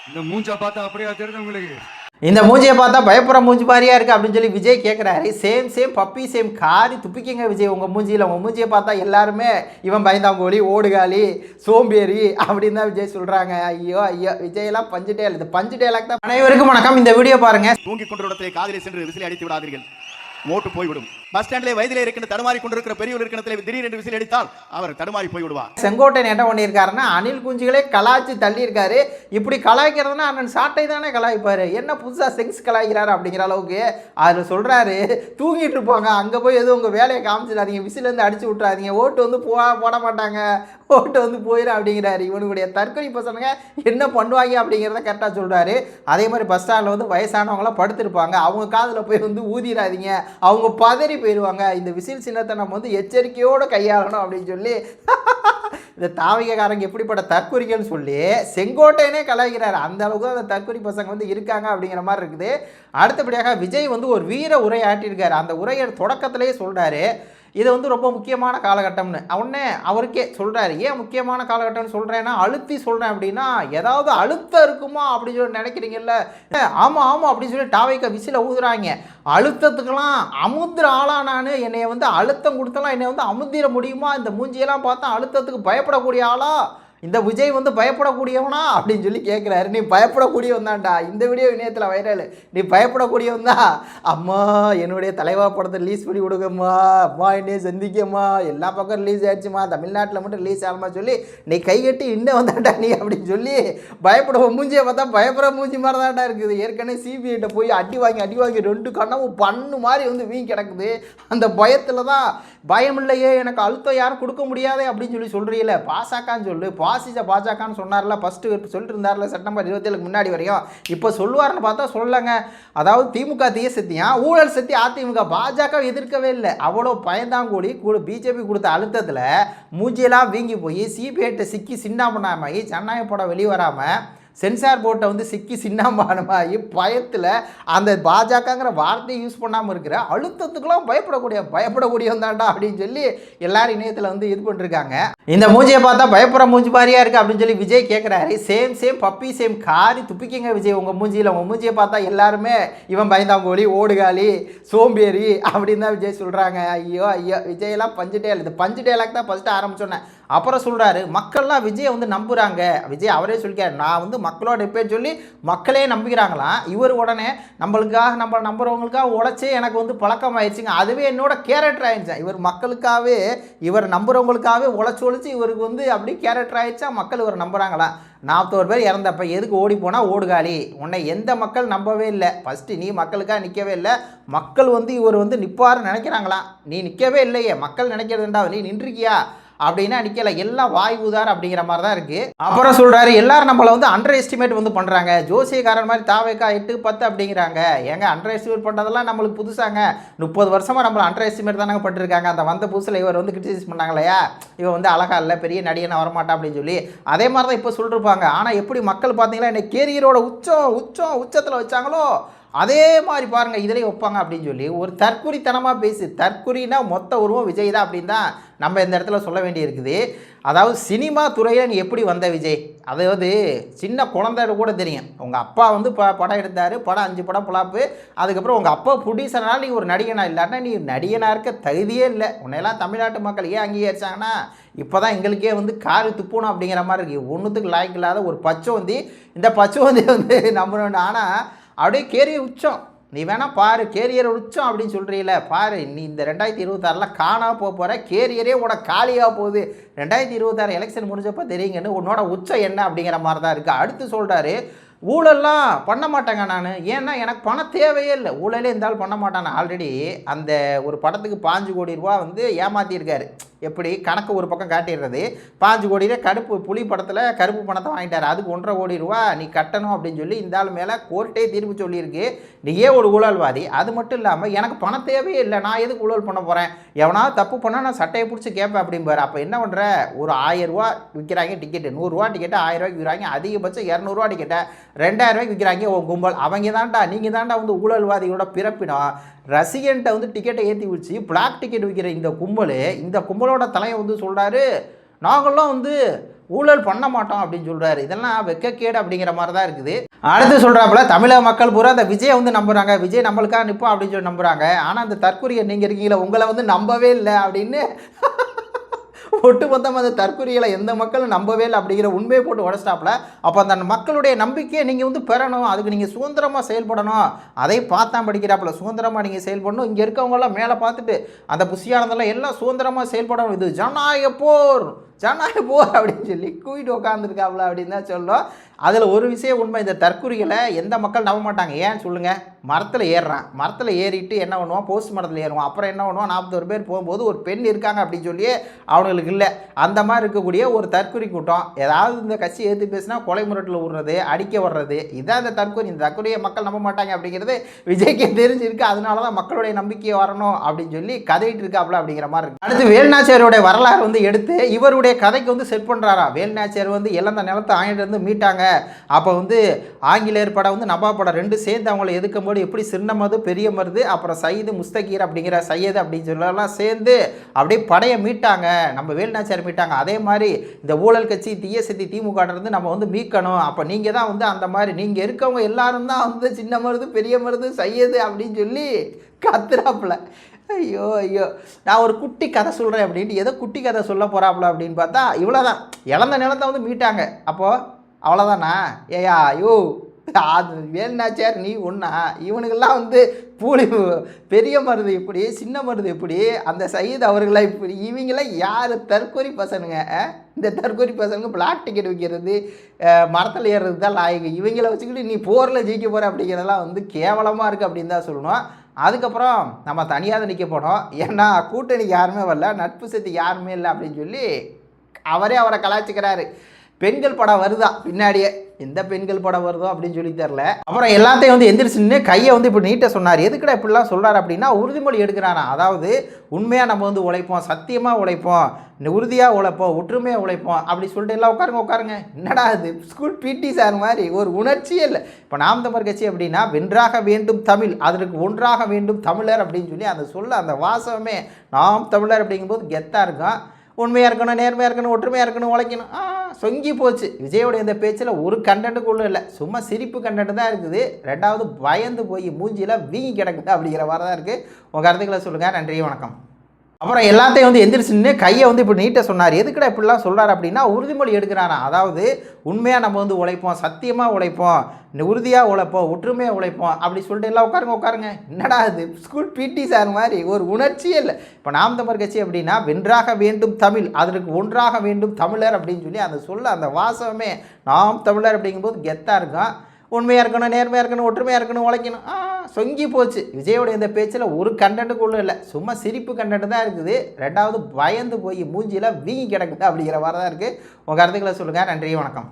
இந்த மூஞ்சா பார்த்தா அப்படியா தெரியுது உங்களுக்கு? இந்த மூஞ்சியை பார்த்தா பயப்புற மூஞ்சி மாதிரியா இருக்குது அப்படின்னு சொல்லி விஜய் கேட்குறாரு. சேம் பப்பி சேம் காரி துப்பிக்கிங்க விஜய் உங்கள் மூஞ்சியில். உங்கள் மூஞ்சியை பார்த்தா எல்லாருமே இவன் பயந்தாங்கோலி, ஓடுகாலி, சோம்பேறி அப்படின்னு தான் விஜய் சொல்கிறாங்க. ஐயோ விஜயெல்லாம் பஞ்சு டேல். இது பஞ்சு டேலாக் தான். அனைவருக்கும் வணக்கம். இந்த வீடியோ பாருங்க. தூங்கிக் கொண்டிருடத்திலே காதிலே சென்று விசில் அடித்து விடாதீர்கள், மோட்டு போய்விடும். பஸ் ஸ்டாண்டிலே வயதிலே இருக்கின்ற தடுமாறி கொண்டிருக்கிற பெரியவர் இருக்கிற திடீரென்று விசில் அடித்தால் அவர் தடுமாறி போய்விடுவார். செங்கோட்டையன் என்ன பண்ணியிருக்காருன்னா அணில் குஞ்சுகளே கலாய்ச்சி தள்ளியிருக்காரு. இப்படி கலாய்க்கிறதுனா அண்ணன் சாட்டை தானே கலாய்ப்பாரு, என்ன புதுசாக செங்ஸ் கலாய்க்கிறாரு அப்படிங்கிற அளவுக்கு அதில் சொல்கிறாரு. தூங்கிட்டு இருப்பாங்க, அங்கே போய் எதுவும் உங்கள் வேலையை காமிச்சிடாதீங்க, விசிலேருந்து அடிச்சு விட்றாதீங்க, ஓட்டு வந்து போட மாட்டாங்க, ஓட்டு வந்து போயிடும் அப்படிங்கிறாரு. இவனுடைய தற்கொலை பசங்க என்ன பண்ணுவாங்க அப்படிங்கிறத கரெக்டாக சொல்கிறாரு. அதே மாதிரி பஸ் ஸ்டாண்டில் வந்து வயசானவங்களாம் படுத்திருப்பாங்க, அவங்க காதில் போய் வந்து ஊதிடாதீங்க, அவங்க பதறி போயிடுவாங்க. இந்த விசில் சின்னத்தை நம்ம வந்து எச்சரிக்கையோடு கையாளணும் அப்படின்னு சொல்லி இந்த தாவகக்காரங்க எப்படிப்பட்ட தற்கொலைகள்னு சொல்லி செங்கோட்டையனே கலாய்க்கிறார். அந்த அளவுக்கு அந்த தற்கொலை பசங்க வந்து இருக்காங்க அப்படிங்கிற மாதிரி இருக்குது. அடுத்தபடியாக விஜய் வந்து ஒரு வீர உரை ஆட்டியிருக்காரு. அந்த உரையை தொடக்கத்திலேயே சொல்கிறாரு, இது வந்து ரொம்ப முக்கியமான காலகட்டம்னு. உடனே அவருக்கே சொல்கிறாரு, ஏன் முக்கியமான காலகட்டம்னு சொல்கிறேன்னா அழுத்தி சொல்கிறேன் அப்படின்னா ஏதாவது அழுத்தம் இருக்குமா அப்படின்னு சொல்லி நினைக்கிறீங்கல்ல. ஆமாம் அப்படின்னு சொல்லி டாவைக்க விசில ஊதுறாங்க. அழுத்தத்துக்கெல்லாம் அமுத்திர ஆளா நான், என்னை வந்து அழுத்தம் கொடுத்தலாம் என்னை வந்து அமுத்திர முடியுமா? இந்த மூஞ்சியெல்லாம் பார்த்தா அழுத்தத்துக்கு பயப்படக்கூடிய ஆளா இந்த விஜய் வந்து பயப்படக்கூடியவனா அப்படின்னு சொல்லி கேட்குறாரு. நீ பயப்படக்கூடியவன் தான்டா. இந்த வீடியோ இணையத்தில் வைரல். நீ பயப்படக்கூடியவன் தான். அம்மா என்னுடைய தலைவா படத்தை ரிலீஸ் பண்ணி கொடுக்கம்மா, அம்மா என்னைய சந்திக்கம்மா, எல்லா பக்கம் ரிலீஸ் ஆகிடுச்சுமா, தமிழ்நாட்டில் மட்டும் ரிலீஸ் ஆகணுமா சொல்லி நீ கைகட்டி இன்னும் வந்தாண்டா நீ அப்படின்னு சொல்லி பயப்படுவோம். மூஞ்சியை பார்த்தா பயப்படுற மூஞ்சி மாதிரி தான்டா இருக்குது. ஏற்கனவே சிபிஐட்ட போய் அடி வாங்கி 2 கண்ணமும் பண்ணு மாதிரி வந்து வீங்கி கிடக்குது. அந்த பயத்தில் தான் பயம் இல்லையே எனக்கு அழுத்தம் யாரும் கொடுக்க முடியாதே அப்படின்னு சொல்லி சொல்கிறீங்களே, பாசாக்கான்னு சொல்லு. பாஜகன்னு சொன்னார்ல, ஃபஸ்ட்டு சொல்லிட்டு இருந்தார்ல செப்டம்பர் 27க்கு முன்னாடி வரையும். இப்போ சொல்லுவார்னு பார்த்தா சொல்லலைங்க. அதாவது திமுக தீய சத்தியம், ஊழல் சத்தி அதிமுக. பாஜக எதிர்க்கவே இல்லை. அவ்வளோ பயந்தாங்கூடி பிஜேபி கொடுத்த அழுத்தத்தில் மூஞ்சியெல்லாம் வீங்கி போய் சிபிஐட்ட சிக்கி சின்னாமணாமாயி ஜனநாயக படம் வெளிவராமல் சென்சார் போர்ட்டை வந்து சிக்கி சின்னாமானமாகி பயத்தில் அந்த பாஜகங்கிற வார்த்தையை யூஸ் பண்ணாமல் இருக்கிற அழுத்தத்துக்கெல்லாம் பயப்படக்கூடியவன் தாண்டா அப்படின்னு சொல்லி எல்லாரும் இணையத்தில் வந்து இது பண்ணிருக்காங்க. இந்த மூஞ்சியை பார்த்தா பயப்புற மூஞ்சி மாதிரியா இருக்குது அப்படின்னு சொல்லி விஜய் கேட்குறாரு. சேம் பப்பி சேம் காரி துப்பிக்கிங்க விஜய் உங்கள் மூஞ்சியில். உங்கள் மூஞ்சியை பார்த்தா எல்லாருமே இவன் பயந்தாங்கோலி, ஓடுகாலி, சோம்பேறி அப்படின்னு தான் விஜய் சொல்கிறாங்க. ஐயோ விஜயெல்லாம் பஞ்சு டேல். இது பஞ்சு டேலாக் தான் ஃபஸ்ட்டு ஆரம்பிச்சோன்னேன். அப்புறம் சொல்கிறாரு, மக்கள்லாம் விஜயை வந்து நம்புகிறாங்க. விஜய் அவரே சொல்லிக்காரு, நான் வந்து மக்களோட இருப்பேன்னு சொல்லி மக்களே நம்பிக்கிறாங்களாம். இவர் உடனே நம்ம நம்புறவங்களுக்காக உழைச்சி எனக்கு வந்து பழக்கம் ஆயிடுச்சுங்க, அதுவே என்னோட கேரக்டர் ஆயிடுச்சா. இவர் மக்களுக்காகவே, இவர் நம்புறவங்களுக்காகவே உழைச்சி இவருக்கு வந்து அப்படி கேரக்டர் ஆயிடுச்சா. மக்கள் இவர் நம்புகிறாங்களா. 41 பேர் இறந்தப்ப எதுக்கு ஓடி போனால் ஓடுகாலி, உன்னை எந்த மக்கள் நம்பவே இல்லை. ஃபஸ்ட்டு நீ மக்களுக்காக நிற்கவே இல்லை. மக்கள் வந்து இவர் வந்து நிற்பாருன்னு நினைக்கிறாங்களாம். நீ நிற்கவே இல்லையே, மக்கள் நினைக்கிறதுண்டா, நீ நின்றுக்கியா அப்படின்னா நிற்கலை, எல்லாம் வாய் ஊதார் அப்படிங்கிற மாதிரி தான் இருக்குது. அப்புறம் சொல்கிறாரு, எல்லாரும் நம்மளை வந்து அண்டர் எஸ்டிமேட் வந்து பண்ணுறாங்க. ஜோசியக்காரன் மாதிரி தாவேக்கா 8 10 அப்படிங்கிறாங்க. ஏங்க அண்டர் எஸ்டிமேட் பண்ணுறதெல்லாம் நம்மளுக்கு புதுசாங்க. 30 வருஷமாக நம்மளை அண்டர் எஸ்டிமேட் தானே பண்ணிருக்காங்க. அந்த வந்த புதுசில் இவர் வந்து கிரிட்டிசைஸ் பண்ணாங்களையா, இவன் வந்து அழகா இல்லை, பெரிய நடிகனை வரமாட்டா அப்படின்னு சொல்லி. அதே மாதிரி தான் இப்போ சொல்லிருப்பாங்க. ஆனால் எப்படி மக்கள் பார்த்தீங்களா என்னை கேரியரோட உச்சத்தில் வச்சாங்களோ அதே மாதிரி பாருங்கள் இதிலே வைப்பாங்க அப்படின்னு சொல்லி ஒரு தற்குறித்தனமாக பேசி. தற்குறினா மொத்த உருவம் விஜய் தான் அப்படின்னு தான் நம்ம இந்த இடத்துல சொல்ல வேண்டியிருக்குது. அதாவது சினிமா துறையில் நீ எப்படி வந்த விஜய், அதாவது சின்ன குழந்தையோட கூட தெரியும். உங்கள் அப்பா வந்து படம் எடுத்தார், படம் 5 படம் புலாப்பு. அதுக்கப்புறம் உங்கள் அப்பா ப்ரொடியூசர்னால நீ ஒரு நடிகனாக இல்லாட்டா நீ நடிகனாக இருக்க தகுதியே இல்லை. உன்னையெல்லாம் தமிழ்நாட்டு மக்கள் ஏன் அங்கீகரிச்சாங்கன்னா இப்போ தான் எங்களுக்கே வந்து காரி துப்பணும் அப்படிங்கிற மாதிரி இருக்குது. ஒன்றுத்துக்கு லாய்க்கு இல்லாத ஒரு பச்சோந்தி. இந்த பச்சோந்தி வந்து நம்பணும். ஆனால் அப்படியே கேரியர் உச்சம். நீ வேணால் பாரு, கேரியர் உச்சம் அப்படின்னு சொல்கிறீங்கள, பாரு நீ இந்த 2026 காணாமல் போகிற கேரியரே உட காலியாக போகுது. 2026 எலெக்ஷன் முடிஞ்சப்போ தெரியுங்கன்னு உன்னோட உச்சம் என்ன அப்படிங்கிற மாதிரி தான் இருக்குது. அடுத்து சொல்கிறாரு, ஊழல்லாம் பண்ண மாட்டேங்க நான், ஏன்னா எனக்கு பணம் தேவையே இல்லை. ஊழலே இருந்தாலும் பண்ண மாட்டானே. ஆல்ரெடி அந்த ஒரு படத்துக்கு 5 கோடி ரூபா வந்து ஏமாற்றியிருக்காரு. எப்படி கணக்கு ஒரு பக்கம் காட்டிடுறது, 5 கோடியில கருப்பு புலி படத்தில் கருப்பு பணத்தை வாங்கிட்டார். அதுக்கு 1.5 கோடி ரூபா நீ கட்டணும் அப்படின்னு சொல்லி இந்த ஆள் மேலே கோர்ட்டே தீர்ப்பு சொல்லியிருக்கு. நீயே ஒரு ஊழல்வாதி. அது மட்டும் இல்லாமல் எனக்கு பணம் தேவையே இல்லை, நான் எதுக்கு ஊழல் பண்ண போகிறேன், எவனாவது தப்பு பண்ணால் நான் சட்டையை பிடிச்சி கேட்பேன் அப்படிம்பார். அப்போ என்ன பண்ணுற, ஒரு 1000 ரூபா விற்கிறாங்க டிக்கெட்டு, 100 ரூபா டிக்கெட்டு 1000 ரூபாய்க்கு விற்கிறாங்க, அதிகபட்சம் 200 ரூபா டிக்கெட்டை 2000 ரூபாய்க்கு விற்கிறாங்க. உன் கும்பல் அவங்க தான்டா, நீங்கள் தான்டா வந்து ஊழல்வாதிகளோட பிறப்பினம். ரசிகன்ட்ட வந்து டிக்கெட்டை ஏற்றி வச்சு பிளாக் டிக்கெட் விற்கிற இந்த கும்பலோட தலையை வந்து சொல்கிறாரு, நாங்கள்லாம் வந்து ஊழல் பண்ண மாட்டோம் அப்படின்னு சொல்கிறாரு. இதெல்லாம் வெக்கக்கேடு அப்படிங்கிற மாதிரி தான் இருக்குது. அடுத்து சொல்கிறாப்புல தமிழக மக்கள் பூரா அந்த விஜயை வந்து நம்புகிறாங்க, விஜய் நம்மளுக்காக நிற்போம் அப்படின்னு சொல்லி நம்புகிறாங்க. ஆனால் அந்த தற்கொலையை நீங்கள் இருக்கீங்களா, உங்களை வந்து நம்பவே இல்லை அப்படின்னு ஒட்டுமொத்தமாக அந்த தற்கொலைகளை எந்த மக்களும் நம்பவே இல்லை அப்படிங்கிற உண்மையை போட்டு உடச்சிட்டாப்புல. அப்போ அந்த மக்களுடைய நம்பிக்கையை நீங்கள் வந்து பெறணும், அதுக்கு நீங்கள் சுதந்திரமாக செயல்படணும். அதை பார்த்தான் படிக்கிறாப்புல. சுதந்திரமாக நீங்கள் செயல்படணும். இங்கே இருக்கவங்களாம் மேலே பார்த்துட்டு அந்த புசியானதெல்லாம் எல்லாம் சுதந்திரமாக செயல்படணும், இது ஜனநாயக போர் அப்படின்னு சொல்லி கூவிட்டு உட்காந்துருக்காப்புல அப்படின்னு தான் சொல்லும். அதில் ஒரு விஷயம் உண்மை, இந்த தற்கொலைகளை எந்த மக்கள் நம்ப மாட்டாங்க. ஏன் சொல்லுங்கள், மரத்தில் ஏறுறான், மரத்தில் ஏறிட்டு என்ன பண்ணுவான், போஸ்ட் மரத்தில் ஏறுவான். அப்புறம் என்ன பண்ணுவான், 41 பேர் போகும்போது ஒரு பெண் இருக்காங்க அப்படின்னு சொல்லி அவங்களுக்கு இல்லை. அந்த மாதிரி இருக்கக்கூடிய ஒரு தற்கொலை கூட்டம் ஏதாவது இந்த கட்சி ஏற்றி பேசினா கொலை முரட்டில் விடுறது, அடிக்க வர்றது, இதான் இந்த தற்கொலை. இந்த தற்கொலையை மக்கள் நம்ப மாட்டாங்க அப்படிங்கிறது விஜய்க்கே தெரிஞ்சிருக்கு. அதனால தான் மக்களுடைய நம்பிக்கையை வரணும் அப்படின்னு சொல்லி கதையிட்டு இருக்காப்புல அப்படிங்கிற மாதிரி இருக்கு. அடுத்து வேலுநாச்சியாருடைய வரலாறு வந்து எடுத்து இவருடைய கதைக்கு வந்து செட் பண்ணுறாரா. வேலுநாச்சியார் வந்து இழந்த நிலத்தை ஆங்கிலிருந்து மீட்டாங்க. அப்போ வந்து ஆங்கிலேயர் படம் வந்து நவாப் படம் 2 சேர்ந்து அவங்கள எதுக்கும்போது எப்படி சின்னமது பெரிய மருது அப்புறம் சையது முஸ்தகீர் அப்படிங்கிற சையது அப்படின்னு சொல்லலாம் சேர்ந்து அப்படியே படையை மீட்டாங்க, நம்ம வேலுநாச்சியார் மீட்டாங்க. அதே மாதிரி இந்த ஊழல் கட்சி தீய சக்தி திமுக இருந்து நம்ம வந்து மீட்கணும். அப்போ நீங்கள் தான் வந்து அந்த மாதிரி நீங்கள் இருக்கவங்க எல்லாரும் தான் வந்து சின்ன மருது பெரிய மருது சையது அப்படின்னு சொல்லி கத்துறாப்புல. ஐயோ ஐயோ, நான் ஒரு குட்டி கதை சொல்கிறேன் அப்படின்ட்டு ஏதோ குட்டி கதை சொல்ல போகிறாப்புல அப்படின்னு பார்த்தா இவ்வளோதான். இழந்த நிலத்தை வந்து மீட்டாங்க. அப்போது அவ்வளோதானா? ஏயா ஐயோ, அது வேலுநாச்சியார் நீ ஒன்றா? இவனுக்கெல்லாம் வந்து பூலி பெரிய மருது எப்படி, சின்ன மருது எப்படி, அந்த சையது அவர்களாம் இப்படி, இவங்களாம் யார் தற்கொலை பசனுங்க? இந்த தற்கொலை பசனுங்க பிளாக் டிக்கெட் வைக்கிறது, மரத்தில் ஏறுறது தான் லாயக்கு. இவங்கள வச்சுக்கிட்டு நீ போரில் ஜெயிக்க போகிற அப்படிங்கிறதெல்லாம் வந்து கேவலமாக இருக்குது அப்படின்னு தான் சொல்லணும். அதுக்கப்புறம் நம்ம தனியாக தான் நிற்க போனோம். ஏன்னா கூட்டணிக்கு யாருமே வரல, நட்பு சக்தி யாருமே இல்லை அப்படின்னு சொல்லி அவரை கலாய்ச்சிக்கிறாரு. பெண்கள் படம் வருதா பின்னாடியே, எந்த பெண்கள் படம் வருதோ அப்படின்னு சொல்லி தெரில. அப்புறம் எல்லாத்தையும் வந்து எந்திரிச்சுன்னு கையை வந்து இப்போ நீட்ட சொன்னார். எதுக்குடா இப்படிலாம் சொல்கிறார் அப்படின்னா உறுதிமொழி எடுக்கிறானா. அதாவது உண்மையாக நம்ம வந்து உழைப்போம், சத்தியமாக உழைப்போம், உறுதியாக உழைப்போம், ஒற்றுமையாக உழைப்போம் அப்படி சொல்லிட்டு எல்லாம் உட்காருங்க. என்னடா அது ஸ்கூல் பிடி சார் மாதிரி ஒரு உணர்ச்சியே இல்லை. இப்போ நாம் தமிழர் கட்சி அப்படின்னா வென்றாக வேண்டும் தமிழ், அதற்கு ஒன்றாக வேண்டும் தமிழர் அப்படின்னு சொல்லி அந்த சொல்ல அந்த வாசகமே நாம் தமிழர் அப்படிங்கும்போது கெத்தாக இருக்கும். உண்மையாக இருக்கணும், நேர்மையாக இருக்கணும், ஒற்றுமையாக இருக்கணும், உழைக்கணும். சொங்கி போச்சு. விஜயோடைய இந்த பேச்சில் ஒரு கண்டென்ட்டுக்குள்ளே இல்லை, சும்மா சிரிப்பு கண்டென்ட் தான் இருக்குது. ரெண்டாவது பயந்து போய் மூஞ்சியில் வீங்கி கிடக்குது அப்படிங்கிற மாதிரி தான் இருக்குது. உங்கள் கருத்துக்களை சொல்லுங்கள். நன்றி, வணக்கம். அப்புறம் எல்லாத்தையும் வந்து எந்திரிச்சுன்னு கையை வந்து இப்போ நீட்ட சொன்னார். எதுக்குடா இப்படிலாம் சொல்கிறார் அப்படின்னா உறுதிமொழி எடுக்கிறானா. அதாவது உண்மையாக நம்ம வந்து உழைப்போம், சத்தியமாக உழைப்போம், உறுதியாக உழைப்போம், ஒற்றுமையாக உழைப்போம் அப்படி சொல்லிட்டு எல்லாம் உட்காருங்க. என்னடா அது ஸ்கூல் பிடி சார் மாதிரி ஒரு உணர்ச்சியே இல்லை. இப்போ நாம் தமிழர் கட்சி அப்படின்னா வென்றாக வேண்டும் தமிழ், அதற்கு ஒன்றாக வேண்டும் தமிழர் அப்படின்னு சொல்லி அந்த சொல்ல அந்த வாசகமே நாம் தமிழர் அப்படிங்கும்போது கெத்தாக இருக்கும். உண்மையாக இருக்கணும், நேர்மையாக இருக்கணும், ஒற்றுமையாக இருக்கணும், உழைக்கணும். சொங்கி போச்சு. விஜயோடைய இந்த பேச்சில் ஒரு கண்டென்ட்டுக்குள்ளே இல்லை, சும்மா சிரிப்பு கண்டென்ட் தான் இருக்குது. ரெண்டாவது பயந்து போய் மூஞ்சியில் வீங்கி கிடக்குது அப்படிங்கிற மாதிரி தான் இருக்குது. உங்கள் கருத்துக்களை சொல்லுங்கள். நன்றி, வணக்கம்.